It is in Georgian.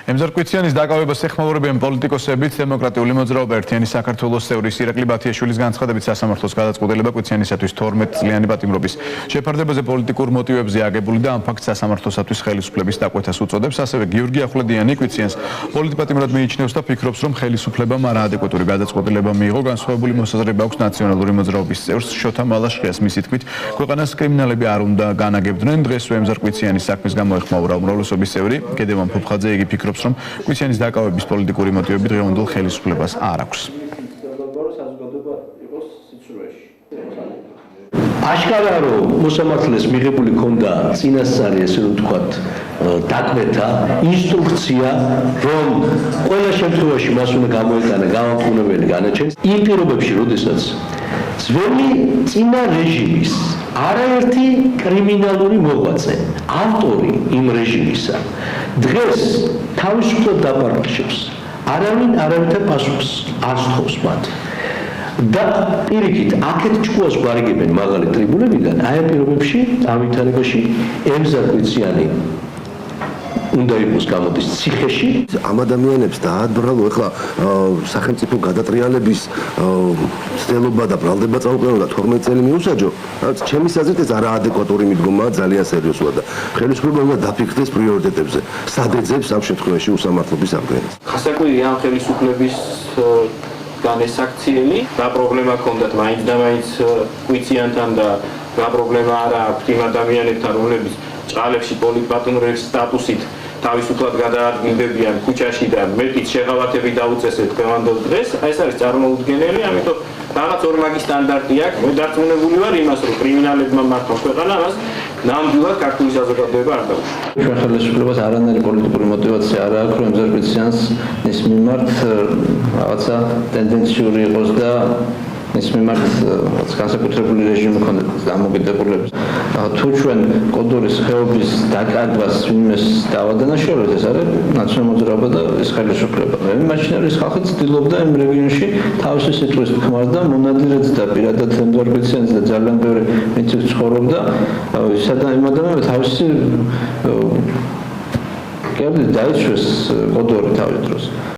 ემზარკვიციანის დაკავებას ეხმაურებიან პოლიტიკოსებით დემოკრატიული მოძრაობა ერთიანი საქართველოს წევრის ირაკლი ბათიაშვილის განცხადებით სასამართლოს გადაწყვეტილება კვიციანისათვის 12 წლიანი პატიმრობის შეფარდებაზე პოლიტიკურ მოტივებზე აგებული და ამ ფაქტს სასამართლოსათვის ხელისუფლების დაკვეთას უწოდებს. ასევე გიორგი ახვლედიანი კვიციანს პოლიტპატიმრად მიიჩნევს და ფიქრობს, რომ ხელისუფლებამ არაადეკვატური გადაწყვეტილება მიიღო. განსხვავებული მოსაზრება აქვს ნაციონალური მოძრაობის წევრს შოთა მალაშხიას. მისი თქმით, ქვეყანას კრიმინალები არ უნდა განაგებდნენ. დღესვე ემზარკვიციანის საქმის გამო ეხმაურა უმრავლესობის წევრი გედევან ფუფხაძე. იგი ფიქრობს, რომ კვიციანის დაკავების პოლიტიკური მოტივები დღევანდელ ხელისუფლებას არ აქვს. აშკარაა, რომ მოსამართლეს მიღებული ჰქონდა წინასწარი, ესე რომ ვთქვათ, დაკვეთა, ინსტრუქცია, რომ ყველა შემთხვევაში მას უნდა გამოეტანა გამამტყუნებელი განაჩენი. იმ პირობებში, როდესაც ძველი წინა რეჟიმის არაერთი კრიმინალური მოღვაწე, ავტორი იმ რეჟიმისა, დღეს თავისუფლად დაპარაშებს. არავინ არავითარ პასუხს არ სთხოვს მათ. და პირიქით, აქეთ ჭკუას გვარიგებენ მაღალი ტრიბუნებიდან, აი ამ პირობებში, ამ ვითარებაში ემზარკვიციანი უნდა იყოს გამოდის ციხეში. ამ ადამიანებს დაადბრალო ახლა სახელმწიფო გადატრიალების ცდელობა და ბრალდება წაუყენა 12 წელი მიუსაჯო. ჩემი აზრით ეს არაადეკვატური მიდგომაა ძალიან სერიოზულად და ხელისუფლება უნდა დაფიქრდეს პრიორიტეტებზე. სად ეძებს ამ შემთხვევაში უსამართლობის აღდგენას. ხასაკვირია ამ ხელისუფლების განესაქციელი, რა პრობლემა ჰქონდათ მაინც და მაინც კვიციანთან და რა პრობლემა არა აქვთ იმ ადამიანებთან, რომლებიც ჭყალებში პოლიტპატიმრების სტატუსით თავისუფლად გადაადგილდებიან ქუჩაში და მეტიც შეღავათები დაუწესეთ დღევანდელ დღეს. ეს არის წარმოუდგენელი, ამიტომ რაღაც ორმაგი სტანდარტი აქვს. მე დარწმუნებული ვარ იმას, რომ კრიმინალებმა მართავს ქვეყანა, მას ნამდვილად ქართული საზოგადოება არ დაუშვებს. ჩვენ ხელისუფლებას არანაირი პოლიტიკური мотиваცია არ აქვს, რომ ემზარკვიციანს ის მიმართ რაღაცა ტენდენციური იყოს და ის მიმართ განსაკუთრებული რეჟიმი ქონდეს დამოკიდებულების. თუ ჩვენ კოდორის ხეობის დაკარგვას ვინმეს დავადანაშაულებთ, ეს არის ნაციონალური მოძრაობა და ეს ხელისუფლება. იმაშინარის ხალხი ცდილობდა იმ რეგიონში თავისი სიტყვის თქმას და მონადირეც და პირადად ემზარკვიციანს და ძალიან ბევრი მიწით ცხოვრობდა. იმ ადამიანებმა თავისი კერდი დაიცვეს კოდორი თავის დროს.